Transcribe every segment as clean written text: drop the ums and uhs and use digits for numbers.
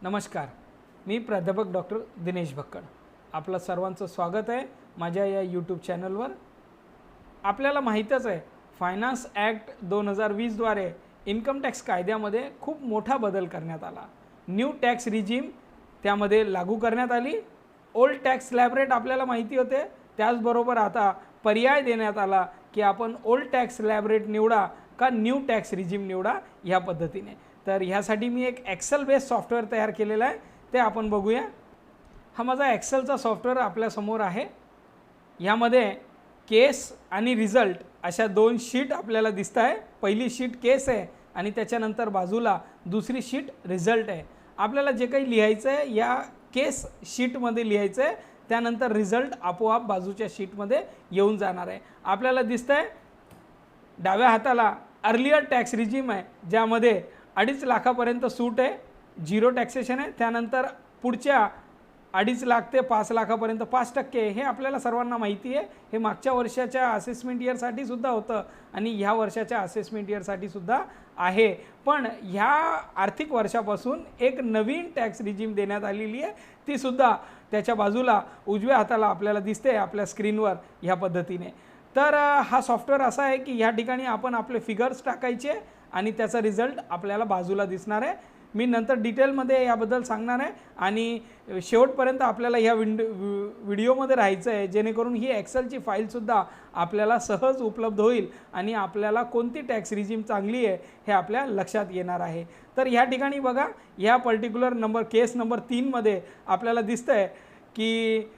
नमस्कार. मी प्राध्यापक डॉक्टर दिनेश भक्कड. आपलं सर्वांचं स्वागत आहे माझ्या या यूट्यूब चॅनलवर. आपल्याला माहीतच आहे फायनान्स ॲक्ट 2020 द्वारे इन्कम टॅक्स कायद्यामध्ये खूप मोठा बदल करण्यात आला. न्यू टॅक्स रिजीम त्यामध्ये लागू करण्यात आली. ओल्ड टॅक्स स्लॅब रेट आपल्याला माहिती होते, त्याचबरोबर आता पर्याय देण्यात आला की आपण ओल्ड टॅक्स स्लॅब रेट निवडा का न्यू टॅक्स रिजीम निवडा ह्या पद्धतीने. तर ह्यासाठी मी एक एक्सेल बेस सॉफ्टवेअर तयार केलेला आहे, ते आपण बघूया. हा माझा एक्सेलचा सॉफ्टवेअर आपल्यासमोर आहे. ह्यामध्ये केस आणि रिझल्ट अशा दोन शीट आपल्याला दिसत आहे. पहिली शीट केस आहे आणि त्याच्यानंतर बाजूला दुसरी शीट रिझल्ट आहे. आपल्याला जे काही लिहायचं आहे या केस शीटमध्ये लिहायचं आहे, त्यानंतर रिझल्ट आपोआप बाजूच्या शीटमध्ये येऊन जाणार आहे. आपल्याला दिसतं आहे डाव्या हाताला अर्लियर टॅक्स रिजीम आहे, ज्यामध्ये 2.5 लाखापर्यंत सूट आहे, 0 टॅक्सेशन आहे. त्यानंतर पुढच्या 2.5 लाख ते 5 लाखापर्यंत 5% हे आपल्याला सर्वांना माहिती आहे. हे मागच्या वर्षाच्या असेसमेंट इयरसाठी सुद्धा होतं आणि ह्या वर्षाच्या असेसमेंट इयरसाठी सुद्धा आहे. पण ह्या आर्थिक वर्षापासून एक नवीन टॅक्स रिजीम देण्यात आलेली आहे, ती सुद्धा त्याच्या बाजूला उजव्या हाताला आपल्याला दिसते आपल्या स्क्रीनवर ह्या पद्धतीने. तर हा सॉफ्टवेअर असा आहे की ह्या ठिकाणी आपण आपले फिगर्स टाकायचे आणि त्याचा रिझल्ट आपल्याला बाजूला दिसणार आहे. मी नंतर डिटेलमध्ये याबद्दल सांगणार आहे आणि शेवटपर्यंत आपल्याला ह्या व्हिडिओमध्ये राहायचं आहे, जेणेकरून ही एक्सेलची फाईलसुद्धा आपल्याला सहज उपलब्ध होईल आणि आपल्याला कोणती टॅक्स रिजीम चांगली आहे हे आपल्या लक्षात येणार आहे. तर ह्या ठिकाणी बघा, ह्या पर्टिक्युलर केस नंबर 3मध्ये आपल्याला दिसतं आहे की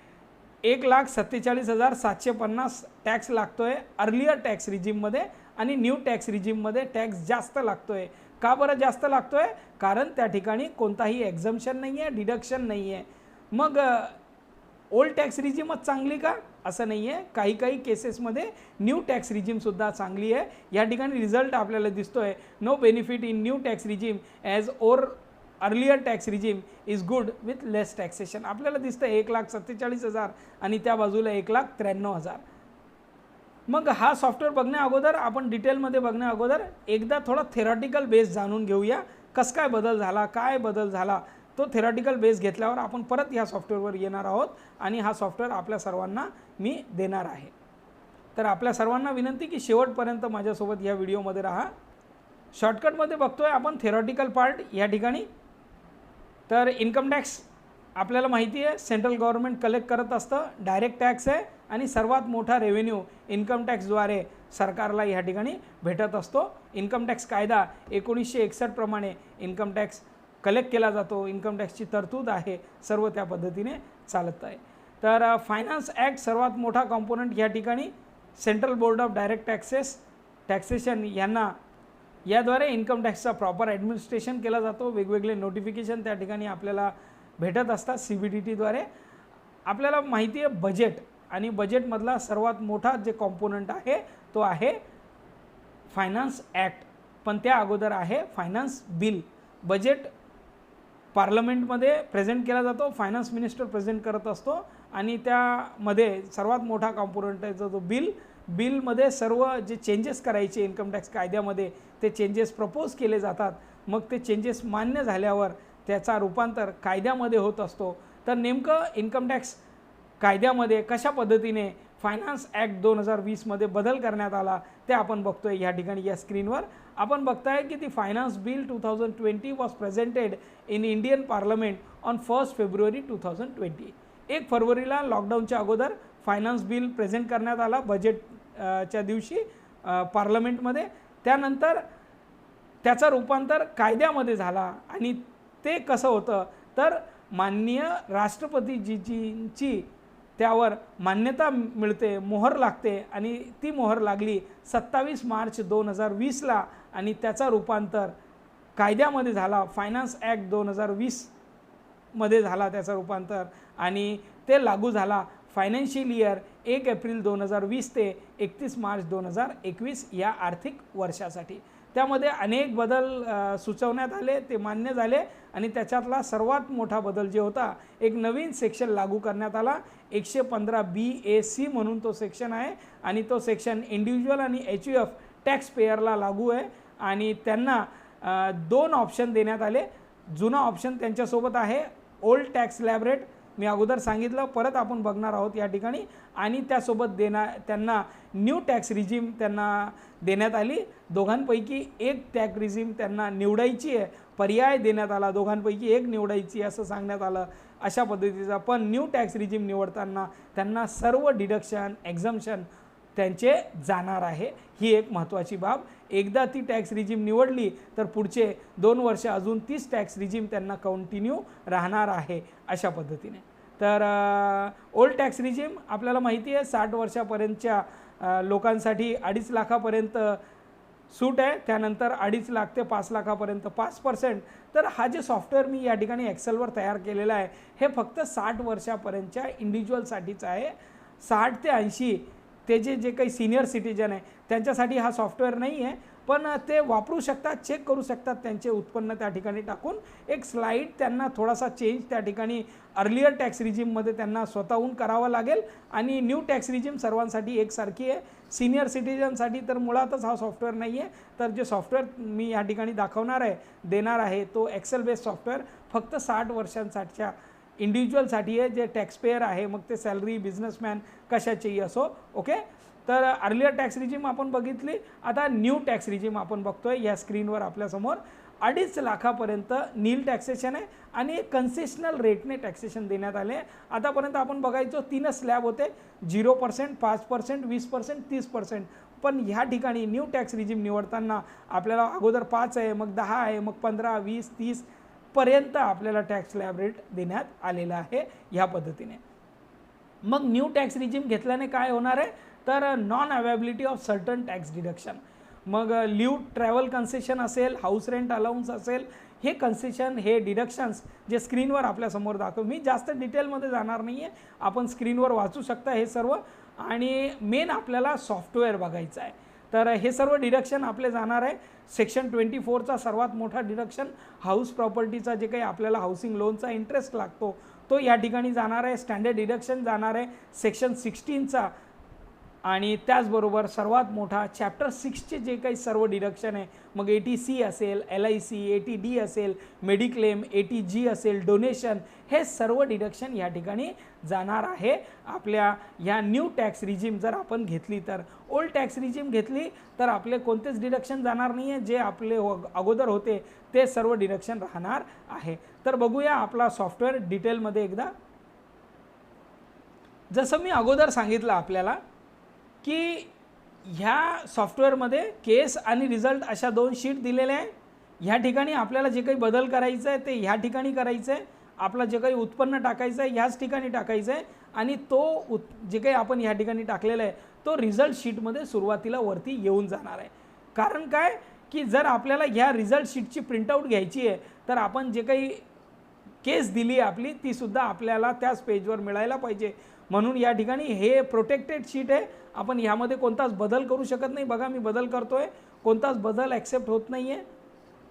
1,47,750 टॅक्स लागतो आहे अर्लियर टॅक्स रिजीममध्ये आणि न्यू टॅक्स रिजीममध्ये टॅक्स जास्त लागतो आहे. का बरं जास्त लागतो आहे? कारण त्या ठिकाणी कोणताही एक्झम्पशन नाही आहे, डिडक्शन नाही आहे. मग ओल्ड टॅक्स रिजीमच चांगली का? असं नाही आहे. काही केसेसमध्ये न्यू टॅक्स रिजीमसुद्धा चांगली आहे. या ठिकाणी रिझल्ट आपल्याला दिसतो आहे no benefit in new tax regime as or earlier tax regime is good with less taxation. आपल्याला दिसतं 1,47,000 आणि त्या बाजूला 1,93,000. मग हा सॉफ्टवेअर बघण्या अगोदर, आपण डिटेलमध्ये बघण्या अगोदर एकदा थोडा थेरॉटिकल बेस जाणून घेऊया. कसं काय बदल झाला, काय बदल झाला, तो थेरॉटिकल बेस घेतल्यावर आपण परत ह्या सॉफ्टवेअरवर येणार आहोत आणि हा सॉफ्टवेअर आपल्या सर्वांना मी देणार आहे. तर आपल्या सर्वांना विनंती की शेवटपर्यंत माझ्यासोबत या व्हिडिओमध्ये राहा. शॉर्टकटमध्ये बघतोय आपण थेरॉटिकल पार्ट या ठिकाणी. तर इन्कम टॅक्स आपल्याला माहिती आहे सेंट्रल गव्हर्नमेंट कलेक्ट करत असतं, डायरेक्ट टॅक्स आहे आणि सर्वात मोठा रेव्हेन्यू इन्कम टॅक्सद्वारे सरकारला ह्या ठिकाणी भेटत असतो. इन्कम टॅक्स कायदा 1961 प्रमाणे इन्कम टॅक्स कलेक्ट केला जातो. इन्कम टॅक्सची तरतूद आहे, सर्व त्या पद्धतीने चालत आहे. तर फायनान्स ॲक्ट सर्वात मोठा कॉम्पोनंट या ठिकाणी central board of direct taxation यांना याद्वारे इन्कम टॅक्सचा प्रॉपर ॲडमिनिस्ट्रेशन केला जातो. वेगवेगळे नोटिफिकेशन त्या ठिकाणी आपल्याला भेटत असतात CBDTद्वारे. आपल्याला माहिती आहे बजेट, आणि बजेटमधला सर्वात मोठा जे कॉम्पोनंट आहे तो आहे फायनान्स ॲक्ट. पण त्या अगोदर आहे फायनान्स बिल. बजेट पार्लमेंटमध्ये प्रेझेंट केला जातो, फायनान्स मिनिस्टर प्रेझेंट करत असतो आणि त्यामध्ये सर्वात मोठा कॉम्पोनंट आहे जो बिलमध्ये सर्व जे चेंजेस करायचे इन्कम टॅक्स कायद्यामध्ये ते चेंजेस प्रपोज केले जातात. मग ते चेंजेस मान्य झाल्यावर त्याचा रूपांतर कायद्यामध्ये होत असतो. तर नेमकं इन्कम टॅक्स कायद्यामध्ये कशा पद्धतीने फायनान्स ॲक्ट 2020मध्ये बदल करण्यात आला ते आपण बघतोय. या ठिकाणी या स्क्रीनवर आपण बघताय की ती finance bill 2020 was presented in Indian parliament on 1 February 2020. 1 फरवरीला लॉकडाऊनच्या अगोदर फायनान्स बिल प्रेझेंट करण्यात आला बजेटच्या दिवशी पार्लमेंटमध्ये. त्यानंतर त्याचा रूपांतर कायद्यामध्ये झाला आणि ते कसं होतं तर माननीय राष्ट्रपतीजींची त्यावर मान्यता मिळते, मोहर लागते आणि ती मोहर लागली 27 मार्च 2020ला आणि त्याचा रूपांतर कायद्यामध्ये झाला. फायनान्स ॲक्ट 2020मध्ये झाला त्याचा रूपांतर आणि ते लागू झाला फायनान्शियल इयर 1 एप्रिल 2020 ते 31 मार्च 2021 या आर्थिक वर्षासाठी. त्यामध्ये अनेक बदल सुचवण्यात आले, ते मान्य झाले आणि त्याच्यातला सर्वात मोठा बदल जे होता, एक नवीन सेक्शन लागू करण्यात आला. 115BAC म्हणून तो सेक्शन आहे आणि तो सेक्शन इंडिव्हिज्युअल आणि HUF टॅक्स पेयरला लागू आहे आणि त्यांना 2 ऑप्शन देण्यात आले. जुना ऑप्शन त्यांच्यासोबत आहे ओल्ड टॅक्स स्लॅब रेट, मी अगोदर सांगितलं, परत आपण बघणार आहोत या ठिकाणी. आणि त्यासोबत त्यांना न्यू टॅक्स रिजीम त्यांना देण्यात आली. दोघांपैकी एक टॅक्स रिजीम त्यांना निवडायची आहे, पर्याय देण्यात आला, दोघांपैकी एक निवडायची असं सांगण्यात आलं अशा पद्धतीचा. पण न्यू टॅक्स रिजीम निवडताना त्यांना सर्व डिडक्शन एक्झम्पशन त्यांचे जाणार आहे. ही एक महत्त्वाची बाब. एकदा ती टॅक्स रिजीम निवडली तर पुढचे 2 वर्ष अजून तीच टॅक्स रिजीम त्यांना कंटिन्यू राहणार आहे अशा पद्धतीने. तर ओल्ड टॅक्स रिजीम आपल्याला माहिती आहे 60 वर्षापर्यंतच्या लोकांसाठी 2.5 लाखापर्यंत सूट आहे, त्यानंतर 2.5 लाख ते 5 लाखापर्यंत 5%. तर हा जे सॉफ्टवेअर मी या ठिकाणी एक्सेलवर तयार केलेला आहे हे फक्त 60 वर्षापर्यंतच्या इंडिव्हिज्युअलसाठीच आहे. 60 ते 80 ते जे काही सिनियर सिटीजन आहे त्यांच्यासाठी हा सॉफ्टवेअर नाही आहे, पण ते वापरू शकतात, चेक करू शकतात त्यांचे उत्पन्न त्या ठिकाणी टाकून. एक स्लाईड त्यांना थोडासा चेंज त्या ठिकाणी अर्लियर टॅक्स रिजीममध्ये त्यांना स्वतःहून करावं लागेल. आणि न्यू टॅक्स रिजीम सर्वांसाठी एकसारखी आहे. सिनियर सिटीजनसाठी तर मुळातच हा सॉफ्टवेअर नाही आहे. तर जे सॉफ्टवेअर मी या ठिकाणी देणार आहे तो एक्सेल बेस्ड सॉफ्टवेअर फक्त 60 वर्षांसाठीच्या इंडिव्हिज्युअलसाठी आहे, जे टॅक्सपेयर आहे, मग ते सॅलरी बिझनेसमॅन कशाचेही असो. ओके, तर अर्लियर टॅक्स रिजीम आपण बघितली. आता न्यू टॅक्स रिजीम आपण बघतोय या स्क्रीनवर आपल्यासमोर. 2.5 लाखापर्यंत नील टॅक्सेशन आहे आणि कन्सेशनल रेटने टॅक्सेशन देण्यात आले. आतापर्यंत आपण बघायचो 3 स्लॅब होते, 0%, 5%, 20%, 30%. पण ह्या ठिकाणी न्यू टॅक्स रिजीम निवडताना आपल्याला अगोदर 5 आहे, मग 10 आहे, मग 15, 20, 30 पर्यंत आपल्याला टॅक्स स्लॅब रेट देण्यात आलेला आहे ह्या पद्धतीने. मग न्यू टॅक्स रिजीम घेतल्याने काय होणार आहे तर non availability of certain tax deduction, मग लिव्ह ट्रॅव्हल कन्सेशन असेल, हाऊस रेंट अलाउन्स असेल, हे कन्सेशन हे डिडक्शन्स जे स्क्रीनवर आपल्यासमोर दाखव. मी जास्त डिटेलमध्ये जाणार नाही आहे, आपण स्क्रीनवर वाचू शकता हे सर्व. आणि मेन आपल्याला सॉफ्टवेअर बघायचं आहे. तर हे सर्व डिडक्शन आपले जाणार आहे. सेक्शन 24चा सर्वात मोठा डिडक्शन हाऊस प्रॉपर्टीचा जे काही आपल्याला हाऊसिंग लोनचा इंटरेस्ट लागतो तो या ठिकाणी जाणार आहे. स्टँडर्ड डिडक्शन जाणार आहे सेक्शन 16चा. आणि त्याचबरोबर सर्वात मोठा चॅप्टर 6चे जे काही सर्व डिडक्शन आहे, मग ATC असेल, LIC, ATD असेल, मेडिक्लेम, ATG असेल, डोनेशन, हे सर्व डिडक्शन या ठिकाणी जाणार आहे आपल्या ह्या न्यू टॅक्स रिजीम जर आपण घेतली तर. ओल्ड टॅक्स रिजीम घेतली तर आपले कोणतेच डिडक्शन जाणार नाही आहे, जे आपले अगोदर होते ते सर्व डिडक्शन राहणार आहे. तर बघूया आपला सॉफ्टवेअर डिटेलमध्ये एकदा. जसं मी अगोदर सांगितलं आपल्याला की ह्या सॉफ्टवेअरमध्ये केस आणि रिझल्ट अशा 2 शीट दिलेल्या आहे. ह्या ठिकाणी आपल्याला जे काही बदल करायचं आहे ते ह्या ठिकाणी करायचं आहे. आपलं जे काही उत्पन्न टाकायचं आहे ह्याच ठिकाणी टाकायचं आहे. आणि तो जे काही आपण ह्या ठिकाणी टाकलेला आहे तो रिझल्ट शीटमध्ये सुरुवातीला वरती येऊन जाणार आहे. कारण काय की जर आपल्याला ह्या रिझल्ट शीटची प्रिंटआउट घ्यायची आहे तर आपण जे काही केस दिली आहे आपली तीसुद्धा आपल्याला त्याच पेजवर मिळायला पाहिजे. म्हणून या ठिकाणी हे प्रोटेक्टेड शीट आहे, आपण ह्यामध्ये कोणताच बदल करू शकत नाही. बघा मी बदल करतो आहे, कोणताच बदल ॲक्सेप्ट होत नाही आहे.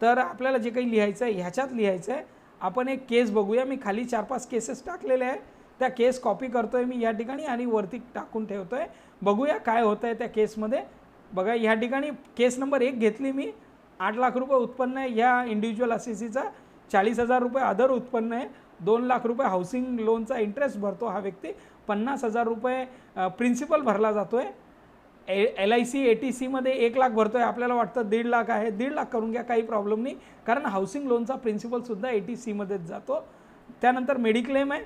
तर आपल्याला जे काही लिहायचं आहे ह्याच्यात लिहायचं आहे. आपण एक केस बघूया. मी खाली 4-5 केसेस टाकलेले आहे, त्या केस कॉपी करतो आहे मी या ठिकाणी आणि वरती टाकून ठेवतो आहे. बघूया काय होतं आहे त्या केसमध्ये. बघा ह्या ठिकाणी केस नंबर 1 घेतली मी. 8 लाख रुपये उत्पन्न आहे ह्या इंडिव्हिज्युअल असेसीचा, 40,000 रुपये अदर उत्पन्न आहे, 2 लाख रुपये हाऊसिंग लोनचा इंटरेस्ट भरतो हा व्यक्ती, 50,000 रुपये प्रिन्सिपल भरला जातो आहे. LIC ATCमध्ये 1 लाख भरतो आहे. आपल्याला वाटतं 1.5 लाख आहे, 1.5 लाख करून घ्या, काही प्रॉब्लेम नाही, कारण हाऊसिंग लोनचा प्रिन्सिपलसुद्धा ATCमध्येच जातो. त्यानंतर मेडिक्लेम आहे,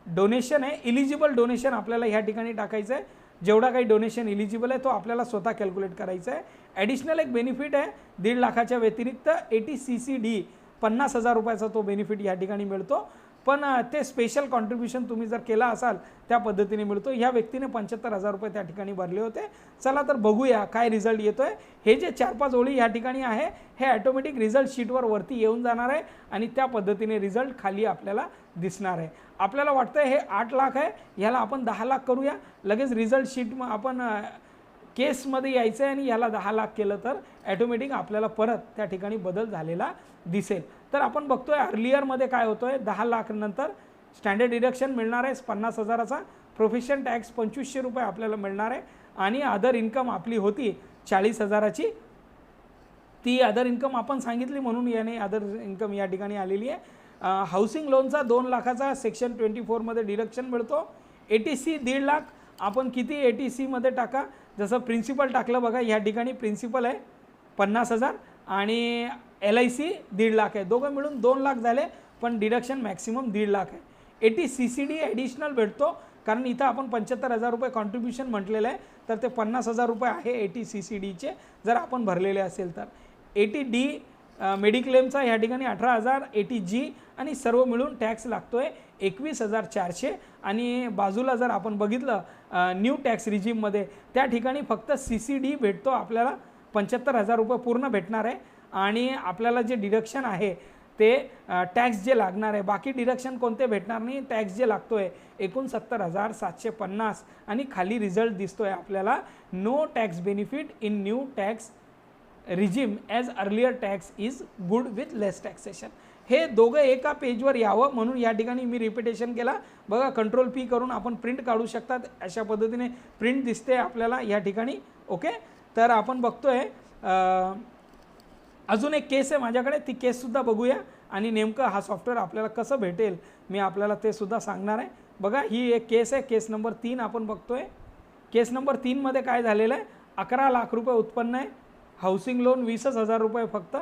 डोनेशन आहे, इलिजिबल डोनेशन आपल्याला ह्या ठिकाणी टाकायचं आहे. जेवढा काही डोनेशन इलिजिबल आहे तो आपल्याला स्वतः कॅल्क्युलेट करायचा आहे. ॲडिशनल एक बेनिफिट आहे 1.5 लाखाच्या व्यतिरिक्त ATCCD 50,000 रुपयाचा तो बेनिफिट या ठिकाणी मिळतो. पण ते स्पेशल कॉन्ट्रीब्युशन तुम्ही जर केला असाल त्या पद्धतीने मिळतो. ह्या व्यक्तीने 75,000 रुपये त्या ठिकाणी भरले होते. चला तर बघूया काय रिझल्ट येतो आहे. हे जे 4-5 ओळी ह्या ठिकाणी आहे हे ॲटोमॅटिक रिझल्ट शीटवर वरती येऊन जाणार आहे आणि त्या पद्धतीने रिझल्ट खाली आपल्याला दिसणार आहे. आपल्याला वाटतं हे 8 लाख आहे, ह्याला आपण 10 लाख करूया. लगेच रिझल्ट शीट आपण केसमध्ये यायचं आहे आणि ह्याला 10 लाख केलं तर ॲटोमॅटिक आपल्याला परत त्या ठिकाणी बदल झालेला दिसेल. तर आपण बघतो आहे अर्लियरमध्ये काय होतं आहे. 10 लाख नंतर स्टँडर्ड डिडक्शन मिळणार आहे 50,000चा, प्रोफेशन टॅक्स 2500 रुपये आपल्याला मिळणार आहे आणि अदर इन्कम आपली होती 40,000ची. ती अदर इन्कम आपण सांगितली म्हणून याने अदर इन्कम या ठिकाणी आलेली आहे. हाऊसिंग लोनचा 2 लाखाचा सेक्शन 24 मध्ये डिडक्शन मिळतो. ATC 1.5 लाख, आपण किती ATC मध्ये टाका, जसं प्रिन्सिपल टाकलं बघा, या ठिकाणी प्रिन्सिपल आहे 50,000 आणि LIC 1.5 लाख आहे, दोघं मिळून 2 लाख झाले, पण डिडक्शन मॅक्सिमम 1.5 लाख आहे. ATCCD ॲडिशनल भेटतो, कारण इथं आपण 75,000 रुपये कॉन्ट्रीब्युशन म्हटलेलं आहे, तर ते 50,000 रुपये आहे ATCCDचे जर आपण भरलेले असेल तर. ATD मेडिक्लेमचा ह्या ठिकाणी 18,000, ATG आणि सर्व मिळून टॅक्स लागतोय 21,400. आणि बाजूला जर आपण बघितलं न्यू टॅक्स रिजीममध्ये, त्या ठिकाणी फक्त CCD भेटतो आपल्याला, 75,000 रुपये पूर्ण भेटणार आहे. आणि आपल्याला जे डिडक्शन आहे ते टॅक्स जे लागणार आहे, बाकी डिडक्शन कोणते भेटणार नाही. टॅक्स जे लागतोय 69,750 आणि खाली रिझल्ट दिसतोय आपल्याला, no tax benefit in new tax regime as earlier tax is good with less taxation. हे दोघं एका पेजवर यावं म्हणून या ठिकाणी मी रिपिटेशन केला. बघा, कंट्रोल P करून आपण प्रिंट काढू शकतात, अशा पद्धतीने प्रिंट दिसते आपल्याला या ठिकाणी. ओके, तर आपण बघतोय अजून एक केस आहे माझ्याकडे, ती केससुद्धा बघूया आणि नेमकं हा सॉफ्टवेअर आपल्याला कसं भेटेल मी आपल्याला ते सुद्धा सांगणार आहे. बघा, ही एक केस आहे, केस नंबर 3 आपण बघतोय. केस नंबर 3 मध्ये काय झालेलं आहे, 11 लाख रुपये उत्पन्न आहे, हाऊसिंग लोन 20,000 रुपये फक्त,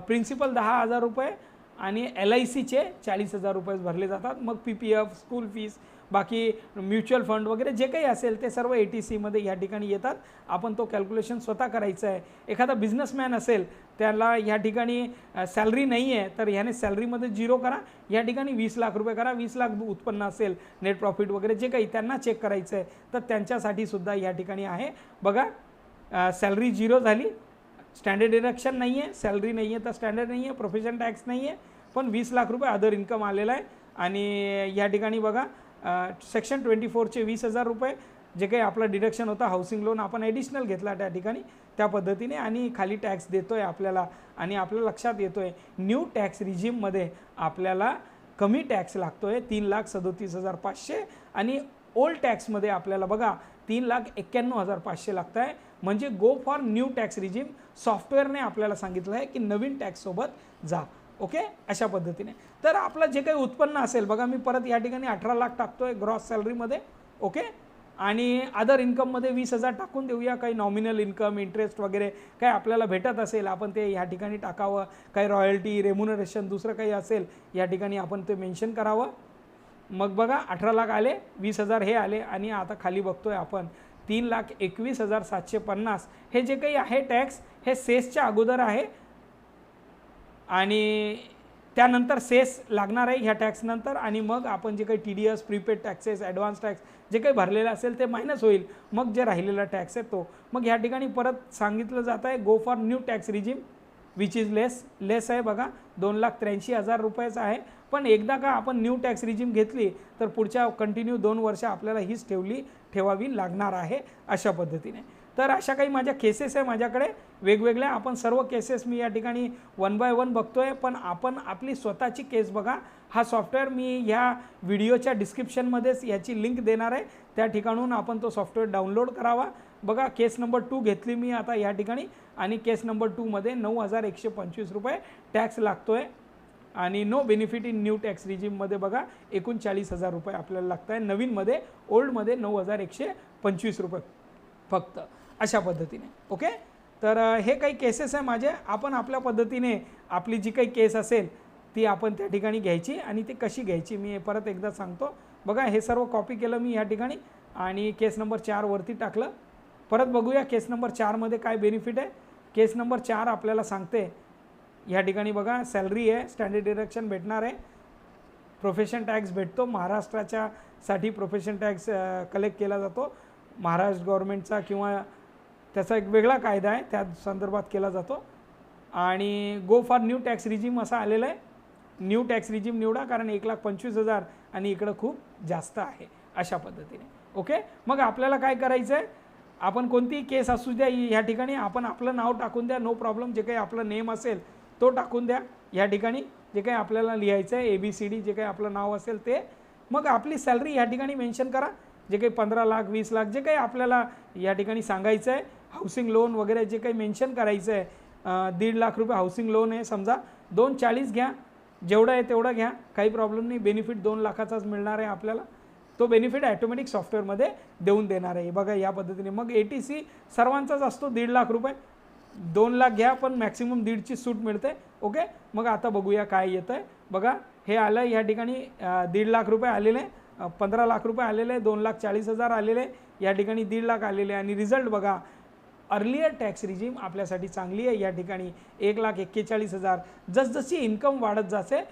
प्रिन्सिपल 10,000 रुपये आणि LICचे 40,000 रुपये भरले जातात. मग PPF, स्कूल फीस, बाकी म्युच्युअल फंड वगैरे जे काही असेल ते सर्व ATC मध्ये या ठिकाणी येतात. आपण तो कॅल्क्युलेशन स्वतः करायचं आहे. एखादा बिझनेसमॅन असेल, त्याला या ठिकाणी सॅलरी नाही आहे, तर ह्याने सॅलरीमध्ये 0 करा, या ठिकाणी 20 लाख रुपये करा. 20 लाख उत्पन्न असेल, नेट प्रॉफिट वगैरे जे काही त्यांना चेक करायचं आहे, तर त्यांच्यासाठी सुद्धा या ठिकाणी आहे. बघा, सॅलरी 0 झाली, स्टँडर्ड डिडक्शन नाही आहे, सॅलरी नाही आहे तर स्टँडर्ड नाही आहे, प्रोफेशन टॅक्स नाही आहे, पण 20 लाख रुपये अदर इन्कम आलेला आहे. आणि या ठिकाणी बघा, सेक्शन 24चे 20,000 रुपये जे काही आपला डिडक्शन होता, हाऊसिंग लोन आपण ॲडिशनल घेतला त्या ठिकाणी त्या पद्धतीने, आणि खाली टॅक्स देतो आहे आपल्याला. आणि आपल्या लक्षात येतो आहे न्यू टॅक्स रिजीममध्ये आपल्याला कमी टॅक्स लागतो आहे 3,37,500 आणि ओल्ड टॅक्समध्ये आपल्याला बघा 3,91,500 लागतं आहे. म्हणजे go for new tax regime. सॉफ्टवेअरने आपल्याला सांगितलं आहे की नवीन टॅक्ससोबत जा. ओके, अशा पद्धतीने. तर आपलं जे काही उत्पन्न असेल, बघा मी परत या ठिकाणी 18 लाख टाकतोय ग्रॉस सॅलरीमध्ये. ओके, आणि अदर इन्कममध्ये 20,000 टाकून देऊया. काही नॉमिनल इन्कम, इंटरेस्ट वगैरे काय आपल्याला भेटत असेल आपण ते या ठिकाणी टाकावं. काही रॉयल्टी, रेम्युनरेशन, दुसरं काही असेल या ठिकाणी आपण ते मेन्शन करावं. मग बघा 18 लाख आले, 20,000 हे आले, आणि आता खाली बघतोय आपण 3,21,750. हे जे काही आहे टॅक्स, हे सेसच्या अगोदर आहे आणि त्यानंतर सेस लागणार आहे ह्या टॅक्सनंतर. आणि मग आपण जे काही TDS, prepaid taxes, advance tax जे काही भरलेलं असेल ते मायनस होईल. मग जे राहिलेला टॅक्स आहे तो, मग ह्या ठिकाणी परत सांगितलं जात आहे go for new tax regime which is less आहे. बघा 2,83,000 रुपयेच आहे. पण एकदा का आपण न्यू टॅक्स रिजीम घेतली तर पुढच्या कंटिन्यू 2 वर्ष आपल्याला हीच ठेवावी लागणार आहे, अशा पद्धतीने. तर अशा काही माझ्या केसेस आहे माझ्याकडे वेगवेगळ्या. आपण सर्व केसेस मी या ठिकाणी 1 बाय 1 बघतोय, पण आपण आपली स्वतःची केस बघा. हा सॉफ्टवेअर मी ह्या व्हिडिओच्या डिस्क्रिप्शनमध्येच याची लिंक देणार आहे, त्या ठिकाणून आपण तो सॉफ्टवेअर डाउनलोड करावा. बघा, केस नंबर 2 घेतली मी आता या ठिकाणी, आणि केस नंबर 2 मध्ये 9,125 रुपये टॅक्स लागतोय. आणि no benefit in new tax रिजीममध्ये बघा 39,000 रुपये आपल्याला लागत आहे. नवीनमध्ये, ओल्डमध्ये 9,125 रुपये फक्त, अशा पद्धतीने. ओके, तर हे काही केसेस आहे माझे. आपण आपल्या पद्धतीने आपली जी काही केस असेल ती आपण त्या ठिकाणी घ्यायची, आणि ती कशी घ्यायची मी परत एकदा सांगतो. बघा, हे सर्व कॉपी केलं मी या ठिकाणी आणि केस नंबर 4 वरती टाकलं. परत बघूया केस नंबर 4 मध्ये काय बेनिफिट आहे. केस नंबर 4 आपल्याला सांगते या ठिकाणी बघा, सॅलरी आहे, स्टँडर्ड डिडक्शन भेटणार आहे, प्रोफेशन टॅक्स भेटतो. महाराष्ट्राच्या साठी प्रोफेशन टॅक्स कलेक्ट केला जातो, महाराष्ट्र गव्हर्नमेंटचा किंवा त्याचा एक वेगळा कायदा आहे त्या संदर्भात केला जातो. आणि गो फॉर न्यू टॅक्स रिजीम असा आलेला आहे. न्यू टॅक्स रिजीम निवडा, कारण 1,25,000 आणि इकडं खूप जास्त आहे, अशा पद्धतीने. ओके, मग आपल्याला काय करायचं आहे, आपण कोणतीही केस असू द्या या ठिकाणी आपण आपलं नाव टाकून द्या, नो प्रॉब्लेम. जे काही आपलं नेम असेल तो टाकून द्या या ठिकाणी, जे काही आपल्याला लिहायचं आहे ABCD जे काही आपलं नाव असेल ते. मग आपली सॅलरी या ठिकाणी मेन्शन करा, जे काही 15 लाख, 20 लाख जे काही आपल्याला या ठिकाणी सांगायचं आहे, हाऊसिंग लोन वगैरे जे काही मेन्शन करायचं आहे. 1.5 लाख रुपये हाऊसिंग लोन आहे समजा, 240 घ्या, जेवढं आहे तेवढं घ्या, काही प्रॉब्लेम नाही. बेनिफिट 2 लाखाचाच मिळणार आहे आपल्याला. तो बेनिफिट ॲटोमॅटिक सॉफ्टवेअरमध्ये देऊन देणार आहे. बघा या पद्धतीने. मग ATC सर्वांचाच असतो 1.5 लाख रुपये. 2 लाख घ्या पण मॅक्सिमम 1.5ची सूट मिळते. ओके, मग आता बघूया काय येतं आहे. बघा हे आलं या ठिकाणी 1.5 लाख रुपये आलेले, 15 लाख रुपये आलेले, 2,40,000 आलेले, या ठिकाणी 1.5 लाख आलेले. आणि रिझल्ट बघा, अर्लियर टॅक्स रिजीम आपल्यासाठी चांगली आहे. या ठिकाणी 1,41,000. जसजशी इन्कम वाढत जाते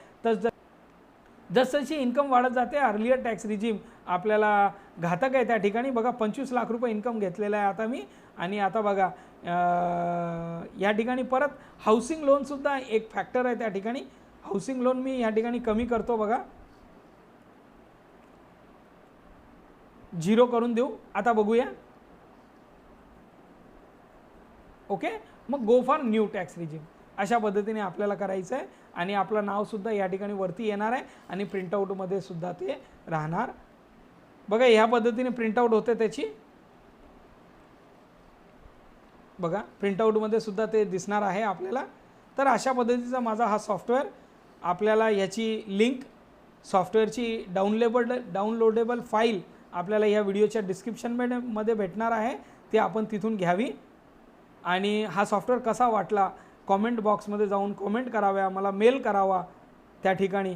जसजशी इन्कम वाढत जाते अर्लियर टॅक्स रिजीम आपल्याला घातक आहे. त्या ठिकाणी बघा 25 लाख रुपये इन्कम घेतलेला आहे आता मी. आणि आता बघा या ठिकाणी परत हाऊसिंग लोनसुद्धा एक फॅक्टर आहे. त्या ठिकाणी हाऊसिंग लोन मी या ठिकाणी कमी करतो. बघा 0 करून देऊ. आता बघूया. ओके, मग गो फॉर न्यू टॅक्स रिजीम. अशा पद्धतीने आपल्याला करायचं आहे. आणि आपलं नावसुद्धा या ठिकाणी वरती येणार आहे आणि प्रिंटआउटमध्ये सुद्धा ते राहणार. बघा ह्या पद्धतीने प्रिंटआउट होते त्याची. बघा प्रिंटआउटमध्ये सुद्धा ते दिसणार आहे आपल्याला. तर अशा पद्धतीचा माझा हा सॉफ्टवेअर. आपल्याला याची लिंक, सॉफ्टवेअरची डाउनलोडेबल फाईल आपल्याला या व्हिडिओच्या डिस्क्रिप्शनमध्ये भेटणार आहे. ते आपण तिथून घ्यावी. आणि हा सॉफ्टवेअर कसा वाटला कॉमेंट बॉक्समध्ये जाऊन कॉमेंट कराव्या, मला मेल करावा त्या ठिकाणी.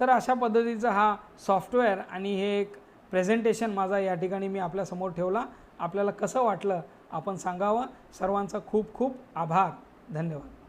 तर अशा पद्धतीचा हा सॉफ्टवेअर आणि हे एक प्रेझेंटेशन माझा या ठिकाणी मी आपल्यासमोर ठेवला. आपल्याला कसं वाटलं आपण सांगावं. सर्वांचा खूप खूप आभार. धन्यवाद.